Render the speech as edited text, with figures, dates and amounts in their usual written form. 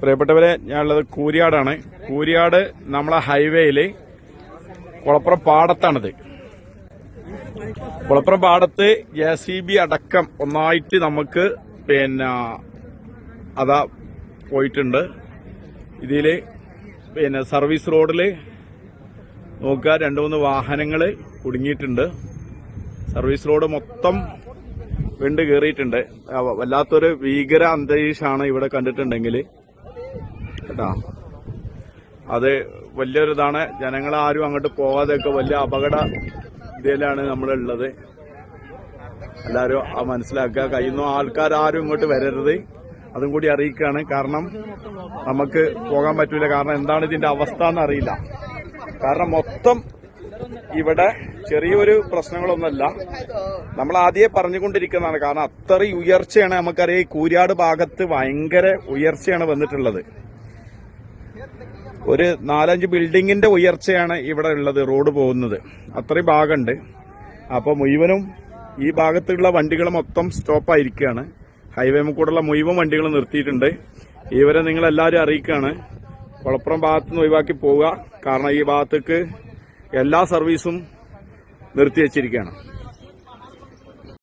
പ്രിയപ്പെട്ടവരെ, ഞാനുള്ളത് കൂരിയാടാണ്. കൂരിയാട് നമ്മളെ ഹൈവേയില് കുളപ്പുറം പാടത്താണിത്. കുളപ്പുറം പാടത്ത് JCB അടക്കം ഒന്നായിട്ട് നമുക്ക് അതാ പോയിട്ടുണ്ട്. ഇതില് സർവീസ് റോഡില് നോക്കുക, 2-3 വാഹനങ്ങള് കുടുങ്ങിയിട്ടുണ്ട്. സർവീസ് റോഡ് മൊത്തം വിണ്ട് കയറിയിട്ടുണ്ട്. വല്ലാത്തൊരു ഭീകര അന്തരീക്ഷമാണ് ഇവിടെ കണ്ടിട്ടുണ്ടെങ്കിൽ കേട്ടാ. അത് വലിയൊരിതാണ്. ജനങ്ങളാരും അങ്ങോട്ട് പോകാതെയൊക്കെ വലിയ അപകട ഇതിലാണ് നമ്മളുള്ളത്. എല്ലാവരും മനസ്സിലാക്കുക. കഴിയുന്ന ആൾക്കാരും ഇങ്ങോട്ട് വരരുത്, അതും കൂടി അറിയിക്കുകയാണ്. കാരണം നമുക്ക് പോകാൻ പറ്റൂല. കാരണം എന്താണ് ഇതിന്റെ അവസ്ഥ എന്നറിയില്ല. കാരണം മൊത്തം ഇവിടെ ചെറിയൊരു പ്രശ്നങ്ങളൊന്നുമല്ല, നമ്മൾ ആദ്യമേ പറഞ്ഞുകൊണ്ടിരിക്കുന്നതാണ്. കാരണം അത്രയും ഉയർച്ചയാണ്. നമുക്കറിയാം, ഈ കൂരിയാട് ഭാഗത്ത് ഭയങ്കര ഉയർച്ചയാണ് വന്നിട്ടുള്ളത്. ഒരു 4-5 ബിൽഡിങ്ങിന്റെ ഉയർച്ചയാണ് ഇവിടെ ഉള്ളത്. റോഡ് പോകുന്നത് അത്രയും ഭാഗമുണ്ട്. അപ്പൊ മുഴുവനും ഈ ഭാഗത്തുള്ള വണ്ടികൾ മൊത്തം സ്റ്റോപ്പായിരിക്കുകയാണ്. ഹൈവേ കൂടെയുള്ള മുഴുവൻ വണ്ടികൾ നിർത്തിയിട്ടുണ്ട്. ഇവരെ നിങ്ങളെല്ലാവരും അറിയിക്കുകയാണ്, കുളപ്പുറം ഭാഗത്തുനിന്ന് ഒഴിവാക്കി പോവുക. കാരണം ഈ ഭാഗത്തേക്ക് എല്ലാ സർവീസും നിർത്തിവെച്ചിരിക്കുകയാണ്.